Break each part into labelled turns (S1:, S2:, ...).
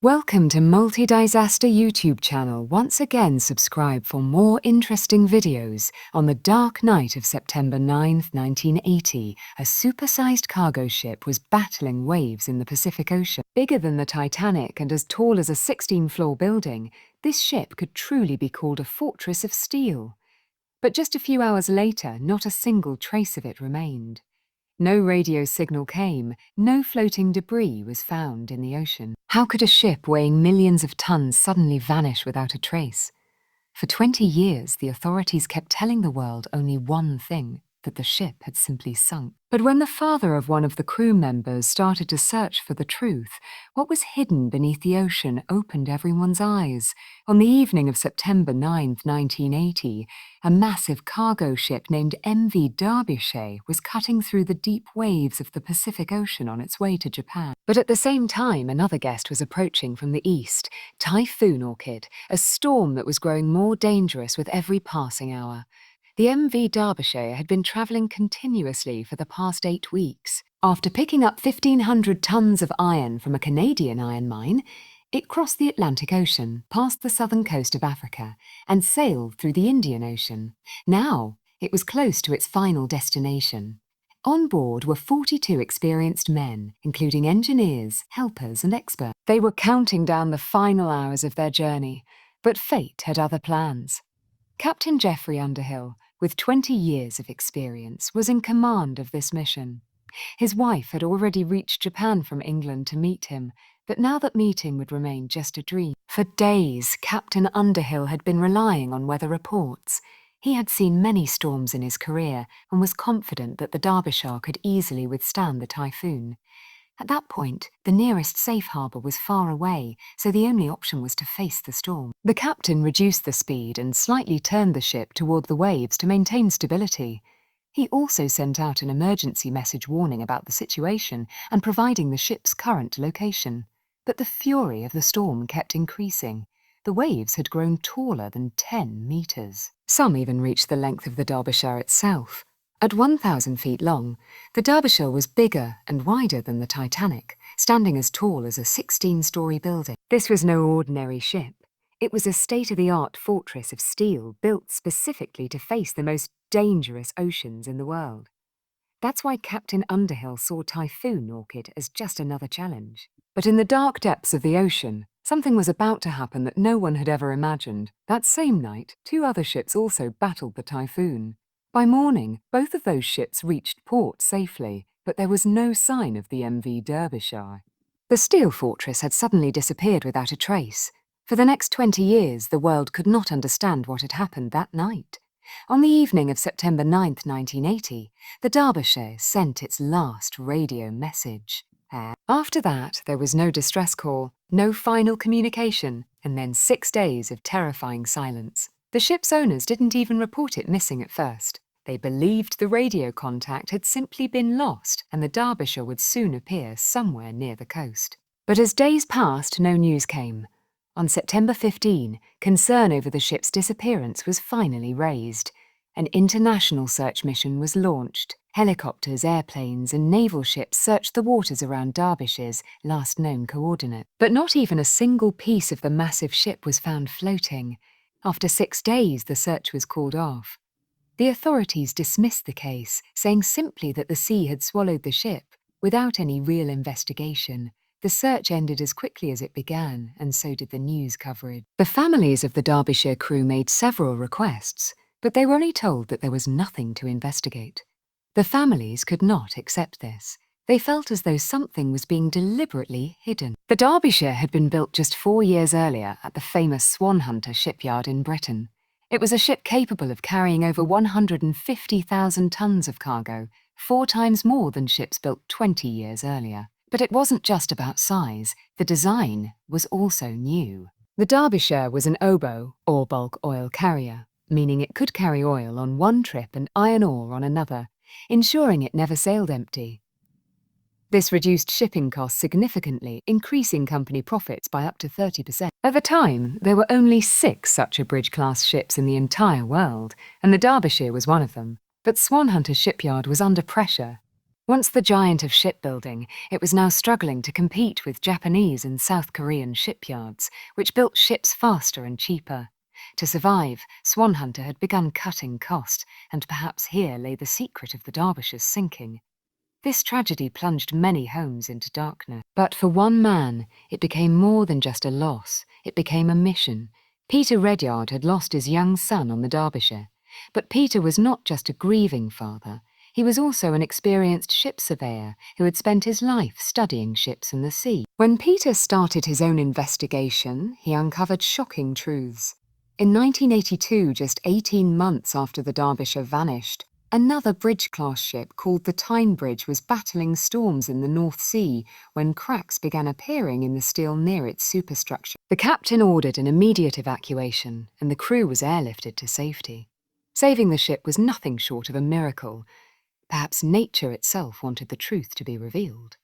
S1: Welcome to Multi-Disaster YouTube channel. Once again, subscribe for more interesting videos. On the dark night of September 9th, 1980, a supersized cargo ship was battling waves in the Pacific Ocean. Bigger than the Titanic and as tall as a 16-floor building, this ship could truly be called a fortress of steel. But just a few hours later, not a single trace of it remained. No radio signal came, no floating debris was found in the ocean. How could a ship weighing millions of tons suddenly vanish without a trace? For 20 years, the authorities kept telling the world only one thing, that the ship had simply sunk. But when the father of one of the crew members started to search for the truth, what was hidden beneath the ocean opened everyone's eyes. On the evening of September 9th, 1980, a massive cargo ship named MV Derbyshire was cutting through the deep waves of the Pacific Ocean on its way to Japan. But at the same time, another guest was approaching from the east, Typhoon Orchid, a storm that was growing more dangerous with every passing hour. The MV Derbyshire had been travelling continuously for the past 8 weeks. After picking up 1,500 tons of iron from a Canadian iron mine, it crossed the Atlantic Ocean, past the southern coast of Africa, and sailed through the Indian Ocean. Now, it was close to its final destination. On board were 42 experienced men, including engineers, helpers, and experts. They were counting down the final hours of their journey, but fate had other plans. Captain Geoffrey Underhill, with 20 years of experience, was in command of this mission. His wife had already reached Japan from England to meet him, but now that meeting would remain just a dream. For days, Captain Underhill had been relying on weather reports. He had seen many storms in his career and was confident that the Derbyshire could easily withstand the typhoon. At that point, the nearest safe harbour was far away, so the only option was to face the storm. The captain reduced the speed and slightly turned the ship toward the waves to maintain stability. He also sent out an emergency message warning about the situation and providing the ship's current location. But the fury of the storm kept increasing. The waves had grown taller than 10 metres. Some even reached the length of the Derbyshire itself. At 1,000 feet long, the Derbyshire was bigger and wider than the Titanic, standing as tall as a 16-story building. This was no ordinary ship. It was a state-of-the-art fortress of steel built specifically to face the most dangerous oceans in the world. That's why Captain Underhill saw Typhoon Orchid as just another challenge. But in the dark depths of the ocean, something was about to happen that no one had ever imagined. That same night, 2 other ships also battled the typhoon. By morning, both of those ships reached port safely, but there was no sign of the MV Derbyshire. The steel fortress had suddenly disappeared without a trace. For the next 20 years, the world could not understand what had happened that night. On the evening of September 9th, 1980, the Derbyshire sent its last radio message. After that, there was no distress call, no final communication, and then 6 days of terrifying silence. The ship's owners didn't even report it missing at first. They believed the radio contact had simply been lost and the Derbyshire would soon appear somewhere near the coast. But as days passed, no news came. On September 15, concern over the ship's disappearance was finally raised. An international search mission was launched. Helicopters, airplanes, and naval ships searched the waters around Derbyshire's last known coordinate. But not even a single piece of the massive ship was found floating. After 6 days, the search was called off. The authorities dismissed the case, saying simply that the sea had swallowed the ship, without any real investigation. The search ended as quickly as it began, and so did the news coverage. The families of the Derbyshire crew made several requests, but they were only told that there was nothing to investigate. The families could not accept this. They felt as though something was being deliberately hidden. The Derbyshire had been built just 4 years earlier at the famous Swan Hunter shipyard in Britain. It was a ship capable of carrying over 150,000 tons of cargo, 4 times more than ships built 20 years earlier. But it wasn't just about size. The design was also new. The Derbyshire was an oboe, or bulk oil carrier, meaning it could carry oil on one trip and iron ore on another, ensuring it never sailed empty. This reduced shipping costs significantly, increasing company profits by up to 30%. At the time, there were only 6 such a bridge-class ships in the entire world, and the Derbyshire was one of them. But Swan Hunter shipyard was under pressure. Once the giant of shipbuilding, it was now struggling to compete with Japanese and South Korean shipyards, which built ships faster and cheaper. To survive, Swan Hunter had begun cutting cost, and perhaps here lay the secret of the Derbyshire's sinking. This tragedy plunged many homes into darkness. But for one man, it became more than just a loss. It became a mission. Peter Redyard had lost his young son on the Derbyshire. But Peter was not just a grieving father. He was also an experienced ship surveyor who had spent his life studying ships and the sea. When Peter started his own investigation, he uncovered shocking truths. In 1982, just 18 months after the Derbyshire vanished, another bridge-class ship called the Tyne Bridge was battling storms in the North Sea when cracks began appearing in the steel near its superstructure. The captain ordered an immediate evacuation, and the crew was airlifted to safety. Saving the ship was nothing short of a miracle. Perhaps nature itself wanted the truth to be revealed.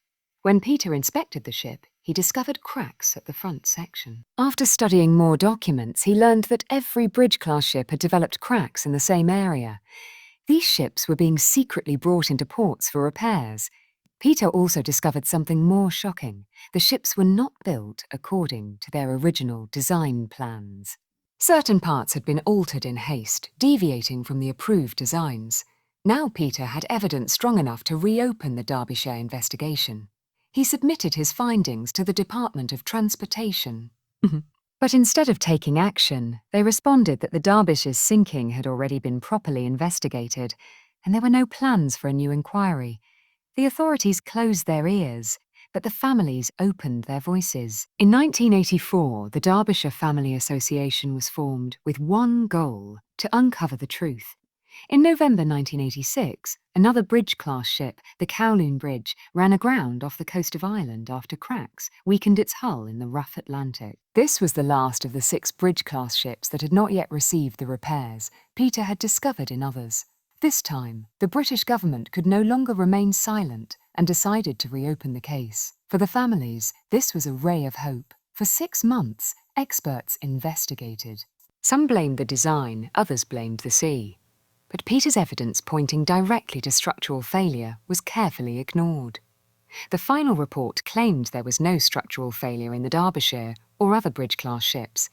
S1: When Peter inspected the ship, he discovered cracks at the front section. After studying more documents, he learned that every bridge-class ship had developed cracks in the same area. These ships were being secretly brought into ports for repairs. Peter also discovered something more shocking. The ships were not built according to their original design plans. Certain parts had been altered in haste, deviating from the approved designs. Now Peter had evidence strong enough to reopen the Derbyshire investigation. He submitted his findings to the Department of Transportation. But instead of taking action, they responded that the Derbyshire's sinking had already been properly investigated, and there were no plans for a new inquiry. The authorities closed their ears, but the families opened their voices. In 1984, the Derbyshire Family Association was formed with one goal: to uncover the truth. In November 1986, another bridge-class ship, the Kowloon Bridge, ran aground off the coast of Ireland after cracks weakened its hull in the rough Atlantic. This was the last of the 6 bridge-class ships that had not yet received the repairs Peter had discovered in others. This time, the British government could no longer remain silent and decided to reopen the case. For the families, this was a ray of hope. For 6 months, experts investigated. Some blamed the design, others blamed the sea. But Peter's evidence pointing directly to structural failure was carefully ignored. The final report claimed there was no structural failure in the Derbyshire or other bridge-class ships.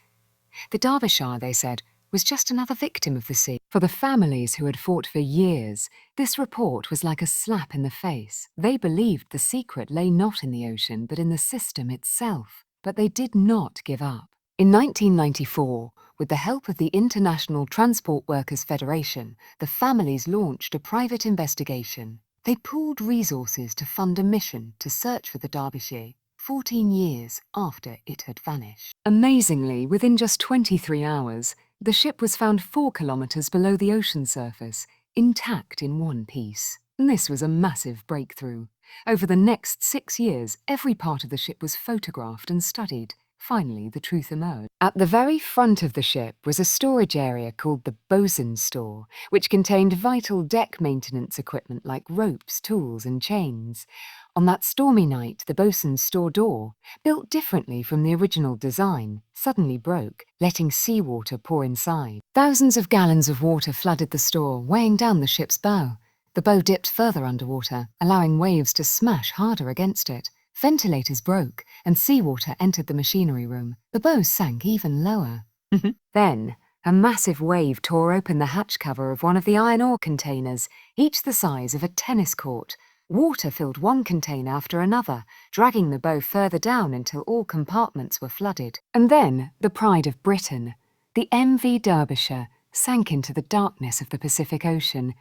S1: The Derbyshire, they said, was just another victim of the sea. For the families who had fought for years, this report was like a slap in the face. They believed the secret lay not in the ocean, but in the system itself. But they did not give up. In 1994, with the help of the International Transport Workers Federation, the families launched a private investigation. They pooled resources to fund a mission to search for the Derbyshire 14 years after it had vanished. Amazingly, within just 23 hours, the ship was found 4 kilometers below the ocean surface, intact in one piece. And this was a massive breakthrough. Over the next 6 years, every part of the ship was photographed and studied. Finally, the truth emerged. At the very front of the ship was a storage area called the bosun's store, which contained vital deck maintenance equipment like ropes, tools, and chains. On that stormy night, the bosun's store door, built differently from the original design, suddenly broke, letting seawater pour inside. Thousands of gallons of water flooded the store, weighing down the ship's bow. The bow dipped further underwater, allowing waves to smash harder against it. Ventilators broke, and seawater entered the machinery room. The bow sank even lower. Then, a massive wave tore open the hatch cover of one of the iron ore containers, each the size of a tennis court. Water filled one container after another, dragging the bow further down until all compartments were flooded. And then, the pride of Britain, the MV Derbyshire, sank into the darkness of the Pacific Ocean.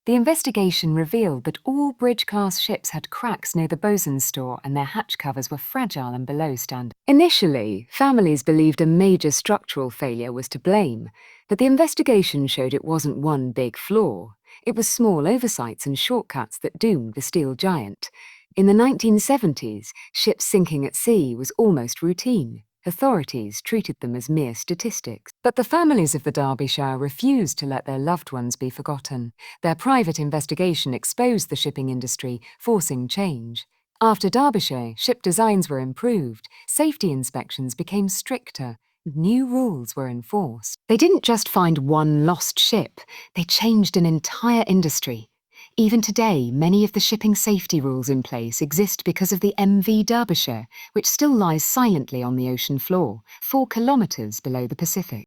S1: The investigation revealed that all bridge-class ships had cracks near the bosun's store and their hatch covers were fragile and below standard. Initially, families believed a major structural failure was to blame, but the investigation showed it wasn't one big flaw. It was small oversights and shortcuts that doomed the steel giant. In the 1970s, ships sinking at sea was almost routine. Authorities treated them as mere statistics. But the families of the Derbyshire refused to let their loved ones be forgotten. Their private investigation exposed the shipping industry, forcing change. After Derbyshire, ship designs were improved, safety inspections became stricter, new rules were enforced. They didn't just find one lost ship, they changed an entire industry. Even today, many of the shipping safety rules in place exist because of the MV Derbyshire, which still lies silently on the ocean floor, 4 kilometres below the Pacific.